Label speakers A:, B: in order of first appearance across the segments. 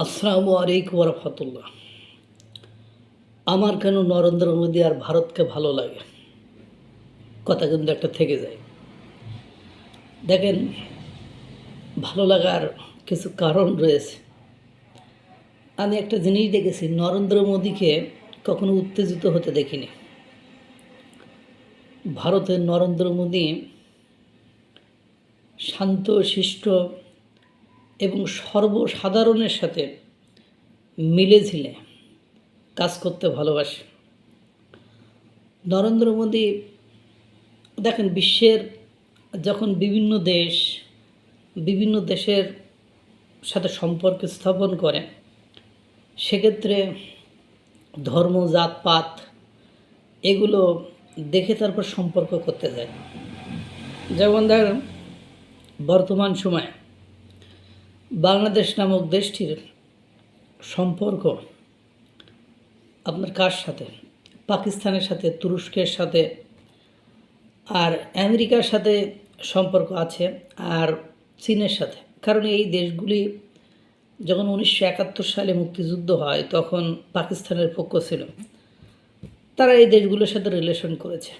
A: আসসালামু আলাইকুম রহমতুল্লাহ। আমার কেন নরেন্দ্র মোদী আর ভারতকে ভালো লাগে, কথা কিন্তু একটা থেকে যায়। দেখেন, ভালো লাগার কিছু কারণ রয়েছে। আমি একটা জিনিস দেখেছি, নরেন্দ্র মোদীকে কখনো উত্তেজিত হতে দেখিনি। ভারতের নরেন্দ্র মোদী শান্ত শিষ্ট এবং সর্বসাধারণের সাথে মিলেঝিলে কাজ করতে ভালোবাসে। নরেন্দ্র মোদী দেখেন, বিশ্বের যখন বিভিন্ন দেশের সাথে সম্পর্ক স্থাপন করে, সেক্ষেত্রে ধর্ম, জাতপাত এগুলো দেখে তারপর সম্পর্ক করতে যায়। যেমন ধরেন, বর্তমান সময়ে বাংলাদেশ নামক দেশটির সম্পর্ক আপনার কার সাথে? পাকিস্তানের সাথে, তুরস্কের সাথে, আর আমেরিকার সাথে সম্পর্ক আছে, আর চীনের সাথে। কারণ এই দেশগুলি যখন 1971 সালে মুক্তিযুদ্ধ হয়, তখন পাকিস্তানের পক্ষ ছিল, তারা এই দেশগুলোর সাথে রিলেশন করেছে।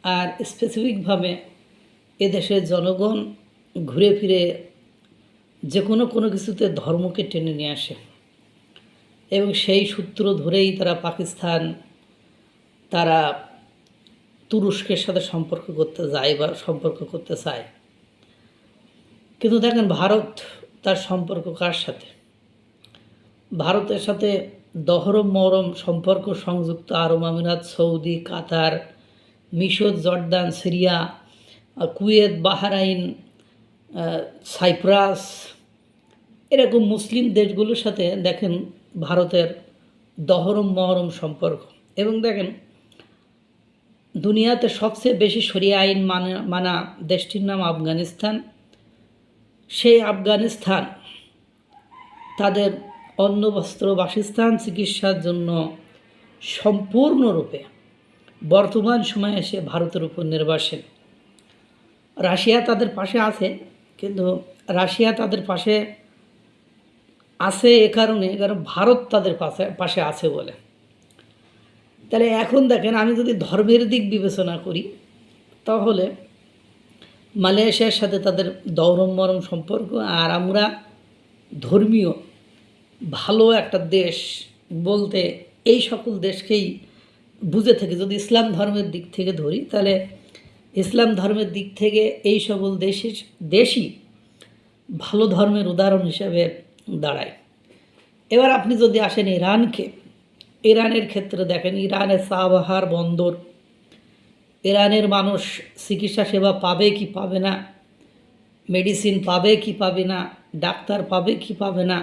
A: আর স্পেসিফিকভাবে এদেশের জনগণ ঘুরে ফিরে যে কোনো কিছুতে ধর্মকে টেনে নিয়ে আসে, এবং সেই সূত্র ধরেই তারা তুরস্কের সাথে সম্পর্ক করতে যায় বা সম্পর্ক করতে চায়। কিন্তু দেখেন, ভারত তার সম্পর্ক কার সাথে? ভারতের সাথে দহরম মহরম সম্পর্ক সংযুক্ত আরব আমিরাত, সৌদি, কাতার, মিশর, Jordan, Syria, Kuwait, Bahrain, Cyprus, এরকম মুসলিম দেশগুলোর সাথে দেখেন ভারতের দহরম মহরম সম্পর্ক। এবং দেখেন, দুনিয়াতে সবচেয়ে বেশি শরিয়া আইন মানা দেশটির নাম আফগানিস্তান। সেই আফগানিস্তান তাদের অন্ন, বস্ত্র, বাসস্থান, চিকিৎসার জন্য সম্পূর্ণরূপে বর্তমান সময়ে এসে ভারতের উপর নির্ভরশীল। রাশিয়া তাদের পাশে আছে, কিন্তু রাশিয়া তাদের পাশে আছে কারণ ভারত তাদের পাশে আছে বলে। তাহলে এখন দেখেন, আমি যদি ধর্মের দিক বিবেচনা করি, তাহলে মালয়েশিয়ার সাথে তাদের দহরম মরম সম্পর্ক। আর আমরা ধর্মীয় ভালো একটা দেশ বলতে এই সকল দেশকেই বুঝে থাকি। যদি ইসলাম ধর্মের দিক থেকে ধরি, তাহলে ইসলাম ধর্মের দিক থেকে এই সকল দেশই ভালো ধর্মের উদাহরণ হিসেবে দাঁড়ায়। এবার আপনি যদি আসেন ইরানের ক্ষেত্রে দেখেন, ইরানের চাবাহার বন্দর, ইরানের মানুষ চিকিৎসা সেবা পাবে কি পাবে না, মেডিসিন পাবে কি পাবে না, ডাক্তার পাবে কি পাবে না,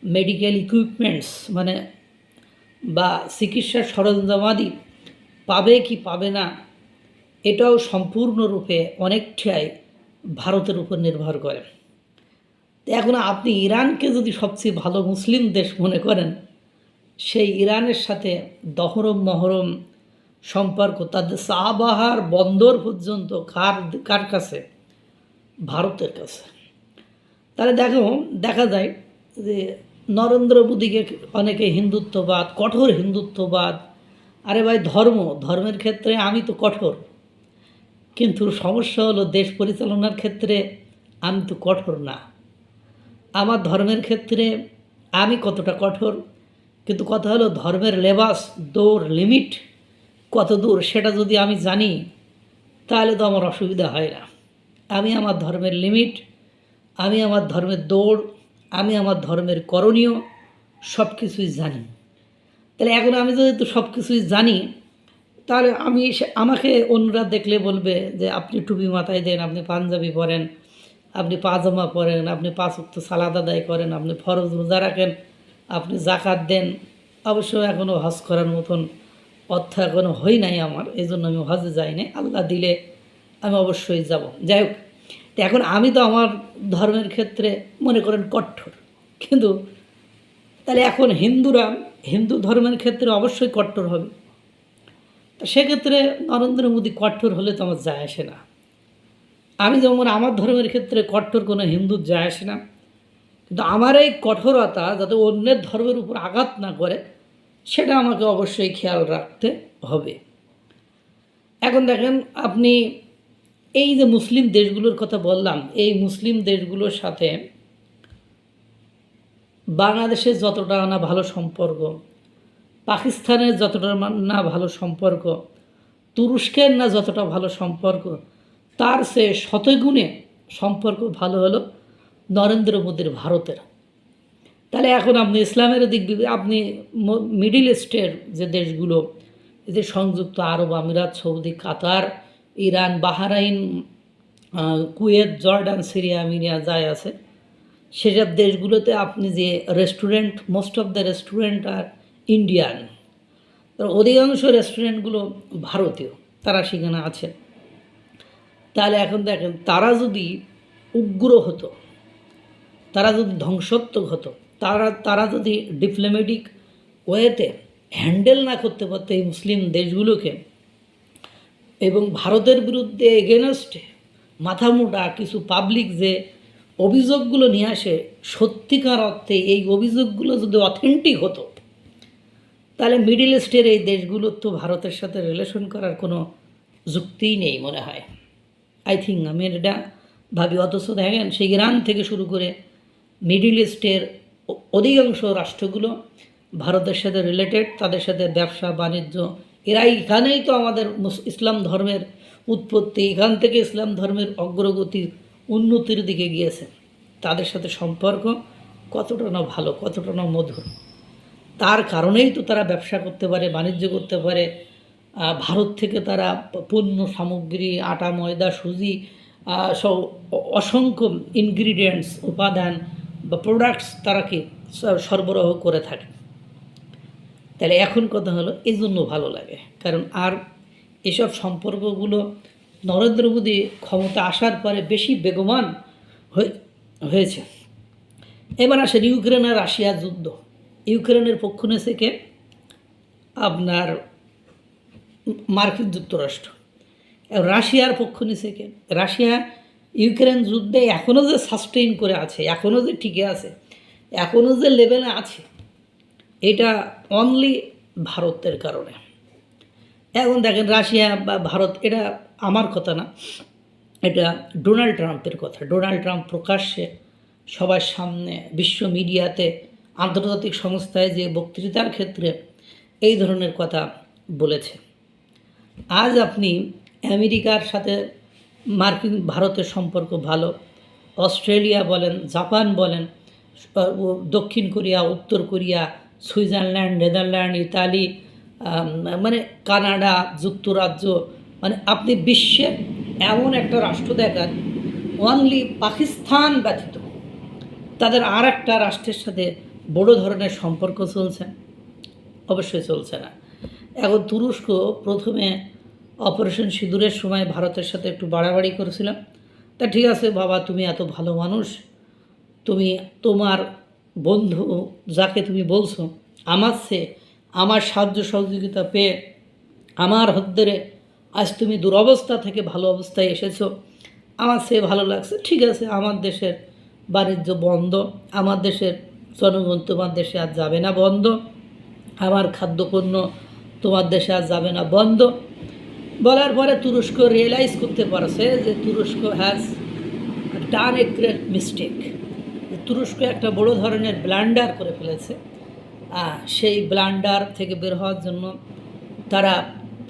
A: মেডিকেল ইকুইপমেন্টস বা চিকিৎসার সরঞ্জামাদি পাবে কি পাবে না, এটাও সম্পূর্ণরূপে অনেকটাই ভারতের উপর নির্ভর করে। তো এখন আপনি ইরানকে যদি সবচেয়ে ভালো মুসলিম দেশ মনে করেন, সেই ইরানের সাথে দহরম মহরম সম্পর্ক, তাদের চাবাহার বন্দর পর্যন্ত কার কাছে? ভারতের কাছে। তাহলে দেখা যায় যে নরেন্দ্র মোদীকে অনেকে হিন্দুত্ববাদ, কঠোর হিন্দুত্ববাদ। আরে ভাই, ধর্মের ক্ষেত্রে আমি তো কঠোর, কিন্তু সমস্যা হলো দেশ পরিচালনার ক্ষেত্রে আমি তো কঠোর না। আমার ধর্মের ক্ষেত্রে আমি কতটা কঠোর, কিন্তু কথা হলো ধর্মের লেবাস, দৌড়, লিমিট কত দূর সেটা যদি আমি জানি, তাহলে তো আমার অসুবিধা হয় না। আমি আমার ধর্মের লিমিট, আমি আমার ধর্মের দৌড়, আমি আমার ধর্মের করণীয় সব কিছুই জানি। তাহলে এখন আমি যদি তো সব কিছুই জানি, তাহলে আমাকে অন্যরা দেখলে বলবে যে আপনি টুপি মাথায় দেন, আপনি পাঞ্জাবি পরেন, আপনি পাজামা পরেন, আপনি 5 ওয়াক্ত সালাত আদায় করেন, আপনি ফরজ রোজা রাখেন, আপনি জাকাত দেন। অবশ্য এখনও হজ করার মতন অর্থ এখনও হই নাই আমার, এই জন্য আমি হজে যাই নাই। আল্লাহ দিলে আমি অবশ্যই যাব। যাই হোক, তো এখন আমি তো আমার ধর্মের ক্ষেত্রে মনে করেন কঠোর, কিন্তু তাহলে এখন হিন্দু ধর্মের ক্ষেত্রে অবশ্যই কঠোর হবে। তো সেক্ষেত্রে নরেন্দ্র মোদী কঠোর হলে তো আমার যায় আসে না। আমি যেমন আমার ধর্মের ক্ষেত্রে কঠোর, কোনো হিন্দুর যায় আসে না। কিন্তু আমার এই কঠোরতা যাতে অন্যের ধর্মের উপর আঘাত না করে সেটা আমাকে অবশ্যই খেয়াল রাখতে হবে। এখন দেখেন আপনি এই যে মুসলিম দেশগুলোর কথা বললাম, এই মুসলিম দেশগুলোর সাথে বাংলাদেশের যতটা না ভালো সম্পর্ক, পাকিস্তানের যতটা না ভালো সম্পর্ক, তুরস্কের না যতটা ভালো সম্পর্ক, তার সে শতগুণে সম্পর্ক ভালো হলো নরেন্দ্র মোদীর ভারতের। তাহলে এখন আপনি ইসলামের দিক আপনি মিডিল ইস্টের যে দেশগুলো, এই যে সংযুক্ত আরব আমিরাত, Saudi, Qatar, Iran, Bahrain, Kuwait, Jordan, Syria, মিরিয়া যাই আছে, সেসব দেশগুলোতে আপনি যে restaurant, most of the restaurant আর ইন্ডিয়ান, অধিকাংশ রেস্টুরেন্টগুলো ভারতীয়, তারা সেখানে আছে। তাহলে এখন দেখেন তারা যদি উগ্র হতো, তারা যদি ধ্বংসাত্মক হতো, তারা যদি ডিপ্লোম্যাটিক ওয়েতে হ্যান্ডেল না করতে পারতো এই মুসলিম দেশগুলোকে, এবং ভারতের বিরুদ্ধে এগেনস্টে মাথামোটা কিছু পাবলিক যে অভিযোগগুলো নিয়ে আসে, সত্যিকার অর্থে এই অভিযোগগুলো যদি অথেন্টিক হতো, তাহলে মিডিল ইস্টের এই দেশগুলোর তো ভারতের সাথে রিলেশন করার কোনো যুক্তিই নেই মনে হয়। আই থিঙ্ক আমি এটা ভাবি। অথচ দেখেন সেই ইরান থেকে শুরু করে মিডিল ইস্টের অধিকাংশ রাষ্ট্রগুলো ভারতের সাথে রিলেটেড, তাদের সাথে ব্যবসা বাণিজ্য, এখানেই তো আমাদের ইসলাম ধর্মের উৎপত্তি, এখান থেকে ইসলাম ধর্মের অগ্রগতি উন্নতির দিকে গিয়েছে। তাদের সাথে সম্পর্ক কতটা না ভালো, কতটা না মধুর, তার কারণেই তো তারা ব্যবসা করতে পারে, বাণিজ্য করতে পারে। ভারত থেকে তারা পণ্য সামগ্রী, আটা, ময়দা, সুজি সব অসংখ্য ইনগ্রিডিয়েন্টস, উপাদান বা প্রোডাক্টস তারা কি সরবরাহ করে থাকে। তাহলে এখন কথা হলো এই জন্য ভালো লাগে, কারণ আর এসব সম্পর্কগুলো নরেন্দ্র মোদী ক্ষমতা আসার পরে বেশি বেগবান হয়েছে। এবার আসেন ইউক্রেন আর রাশিয়ার যুদ্ধ। ইউক্রেনের পক্ষ নিয়েছে কে? আপনার মার্কিন যুক্তরাষ্ট্র। রাশিয়ার পক্ষ নিয়েছে কে? রাশিয়া ইউক্রেন যুদ্ধে এখনও যে সাস্টেইন করে আছে, এখনও যে টিকে আছে, এখনও যে লেভেলে আছে, এটা অনলি ভারতের কারণে। এখন দেখেন রাশিয়া বা ভারত, এটা আমার কথা না, এটা ডোনাল্ড ট্রাম্পের কথা। ডোনাল্ড ট্রাম্প প্রকাশ্যে সবার সামনে, বিশ্ব মিডিয়াতে, আন্তর্জাতিক সংস্থায় যে বক্তৃতার ক্ষেত্রে এই ধরনের কথা বলেছে। আজ আপনি আমেরিকার সাথে ভারতের সম্পর্ক ভালো, অস্ট্রেলিয়া বলেন, জাপান বলেন, দক্ষিণ কোরিয়া, উত্তর কোরিয়া, সুইজারল্যান্ড, নেদারল্যান্ড, ইতালি, মানে কানাডা, যুক্তরাজ্য, মানে আপনি বিশ্বের এমন একটা রাষ্ট্র দেখান, অনলি পাকিস্তান ব্যতীত তাদের আর একটা রাষ্ট্রের সাথে বড় ধরনের সম্পর্ক চলছে? অবশ্যই চলছে না। এখন তুরস্ক প্রথমে অপারেশন সিঁদুরের সময় ভারতের সাথে একটু বাড়াবাড়ি করেছিলাম। তা ঠিক আছে বাবা, তুমি এত ভালো মানুষ, তুমি তোমার বন্ধু যাকে তুমি বলছো আমার সাহায্য সহযোগিতা পেয়ে আমার হদ্দেরে আজ তুমি দুরবস্থা থেকে ভালো অবস্থায় এসেছো, আমার সে ভালো লাগছে। ঠিক আছে, আমার দেশের বাণিজ্য বন্ধ, আমার দেশের জনগণ তোমার দেশে আর যাবে না, বন্ধ, আমার খাদ্যপণ্য তোমার দেশে আর যাবে না, বন্ধ। বলার পরে তুরস্ক রিয়েলাইজ করতে পারছে যে তুরস্ক has done a great mistake, তুরস্ক একটা বড় ধরনের ব্লান্ডার করে ফেলেছে। সেই ব্লান্ডার থেকে বের হওয়ার জন্য তারা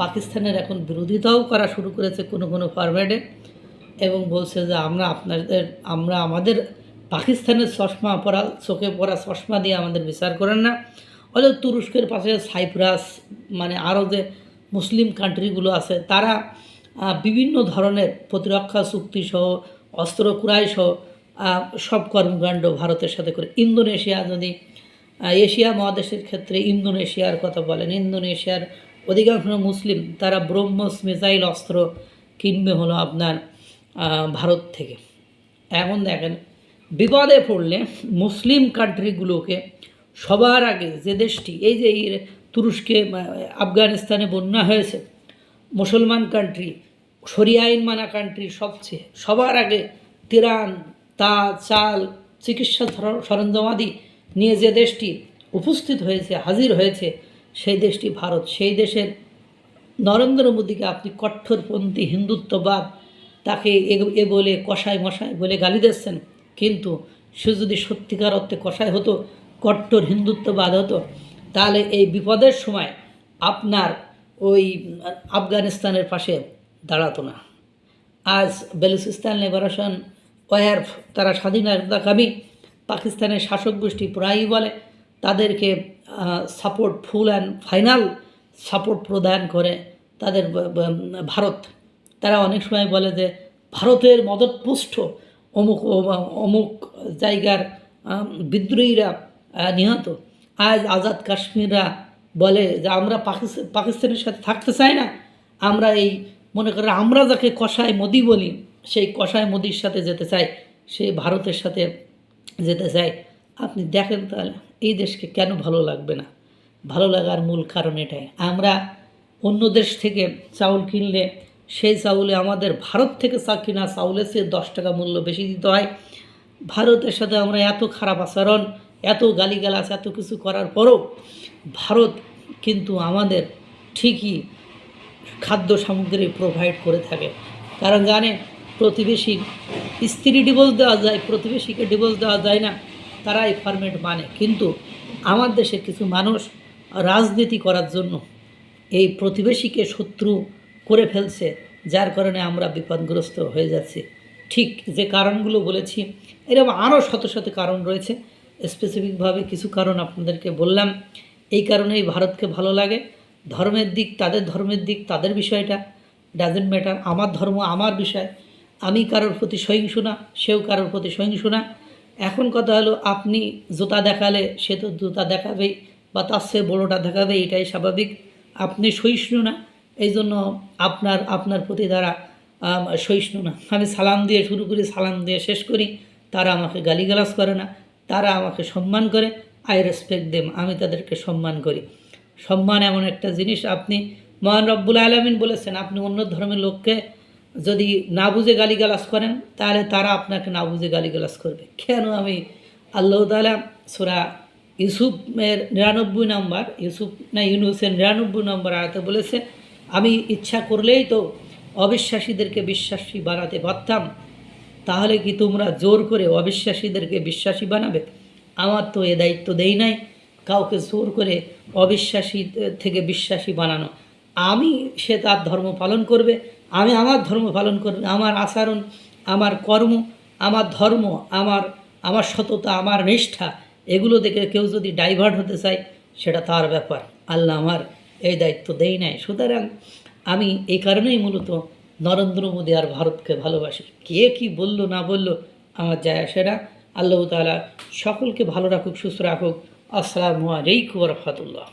A: পাকিস্তানের এখন বিরোধিতাও করা শুরু করেছে কোনো কোনো ফরম্যাটে, এবং বলছে যে আমরা আমাদের পাকিস্তানের চশমা পরা, চোখে পরা চশমা দিয়ে আমাদের বিচার করেন না। অথচ তুরস্কের পাশে সাইপ্রাস, মানে আরও যে মুসলিম কান্ট্রিগুলো আছে, তারা বিভিন্ন ধরনের প্রতিরক্ষা চুক্তিসহ, অস্ত্র ক্রয়সহ সব কর্মকাণ্ড ভারতের সাথে করে। ইন্দোনেশিয়া, যদি এশিয়া মহাদেশের ক্ষেত্রে ইন্দোনেশিয়ার কথা বলেন, ইন্দোনেশিয়ার অধিকাংশ মুসলিম, তারা ব্রহ্মস মিসাইল অস্ত্র কিনবে হলো আপনার ভারত থেকে। এখন দেখেন বিপদে পড়লে মুসলিম কান্ট্রিগুলোকে সবার আগে যে দেশটি, এই যে তুরস্কে, আফগানিস্তানে বন্যা হয়েছে, মুসলমান কান্ট্রি, শরিয়া আইন মানা কান্ট্রি, সবার আগে তিরান, চাল, চিকিৎসা সরঞ্জামাদি নিয়ে যে দেশটি উপস্থিত হয়েছে, হাজির হয়েছে, সেই দেশটি ভারত। সেই দেশের নরেন্দ্র মোদীকে আপনি কট্টরপন্থী হিন্দুত্ববাদ, তাকে এ বলে কষায় মশাই বলে গালি দিচ্ছেন। কিন্তু সে যদি সত্যিকার অর্থে কষায় হতো, কট্টর হিন্দুত্ববাদ হতো, তাহলে এই বিপদের সময় আপনার ওই আফগানিস্তানের পাশে দাঁড়াতো না। আজ বেলুচিস্তান লিবারেশন ওয়ার, তারা স্বাধীনতাকামী পাকিস্তানের শাসক গোষ্ঠী প্রায়ই বলে তাদেরকে support, full and final support প্রদান করে তাদের ভারত। তারা অনেক সময় বলে যে ভারতের মদতপুষ্ট অমুক অমুক জায়গার বিদ্রোহীরা নিহত। আজ আজাদ কাশ্মীররা বলে যে আমরা পাকিস্তানের সাথে থাকতে চাই না, আমরা এই মনে করে আমরা যাকে কসাই মোদি বলি, সেই কসাই মোদির সাথে যেতে চাই, সে ভারতের সাথে যেতে চাই। আপনি দেখেন তাহলে এই দেশকে কেন ভালো লাগবে না? ভালো লাগার মূল কারণ এটাই, আমরা অন্য দেশ থেকে চাউল কিনলে সেই চাউলে আমাদের ভারত থেকে কিনা চাউলের চেয়ে 10 টাকা মূল্য বেশি দিতে হয়। ভারতের সাথে আমরা এত খারাপ আচরণ, এত গালিগালাজ, এত কিছু করার পরও ভারত কিন্তু আমাদের ঠিকই খাদ্য সামগ্রী প্রোভাইড করে থাকে। কারণ জানে প্রতিবেশীর স্ত্রী ডিভোর্স দেওয়া যায়, প্রতিবেশীকে ডিভোর্স দেওয়া যায় না, তারা এই ফরম্যাট মানে। কিন্তু আমার দেশের কিছু মানুষ রাজনীতি করার জন্য এই প্রতিবেশীকে শত্রু করে ফেলছে, যার কারণে আমরা বিপদগ্রস্ত হয়ে যাচ্ছি। ঠিক যে কারণগুলো বলেছি, এরকম আরও শত শত কারণ রয়েছে, স্পেসিফিকভাবে কিছু কারণ আপনাদেরকে বললাম। এই কারণেই ভারতকে ভালো লাগে। ধর্মের দিক তাদের, ধর্মের দিক তাদের, বিষয়টা ডাজেন্ট ম্যাটার। আমার ধর্ম আমার বিষয়, আমি কারোর প্রতি সহিংসু না, সেও কারোর প্রতি সহিংসু না। এখন কথা হলো, আপনি জুতা দেখালে সে তো জুতা দেখাবেই, বা তার চেয়ে বড়োটা দেখাবে, এটাই স্বাভাবিক। আপনি সহিষ্ণু না, এই জন্য আপনার প্রতি তারা সহিষ্ণু না। আমি সালাম দিয়ে শুরু করি, সালাম দিয়ে শেষ করি, তারা আমাকে গালিগালাজ করে না, তারা আমাকে সম্মান করে। আই রেসপেক্ট দেম, আমি তাদেরকে সম্মান করি। সম্মান এমন একটা জিনিস, আপনি মহান রব্বুল আলামিন বলেছেন, আপনি অন্য ধর্মের লোককে যদি না বুঝে গালিগালাজ করেন, তাহলে তারা আপনাকে না বুঝে গালিগালাজ করবে। কেন? আমি আল্লাহ তাআলা সূরা ইউসুফের 99 নম্বর, ইউনুসের 99 নম্বর আয়াতে বলেছে, আমি ইচ্ছা করলেই তো অবিশ্বাসীদেরকে বিশ্বাসী বানাতে পারতাম, তাহলে কি তোমরা জোর করে অবিশ্বাসীদেরকে বিশ্বাসী বানাবে? আমার তো এ দায়িত্ব দেই নাই কাউকে জোর করে অবিশ্বাসী থেকে বিশ্বাসী বানানো। সে তার ধর্ম পালন করবে, আমি আমার ধর্ম পালন করবে। আমার আচরণ, আমার কর্ম, আমার ধর্ম, আমার সততা, আমার নিষ্ঠা, এগুলো দেখে কেউ যদি ডাইভার্ট হতে চায়, সেটা তার ব্যাপার। আল্লাহ আমার এই দায়িত্ব দেই নাই। সুতরাং আমি এই কারণেই মূলত নরেন্দ্র মোদী আর ভারতকে ভালোবাসি। কে কি বলল না বলল আমার যায় আসে না। আল্লাহ তাআলা সকলকে ভালো রাখুক, সুস্থ রাখুক। আসসালামু আলাইকুম ওয়া রাহমাতুল্লাহ।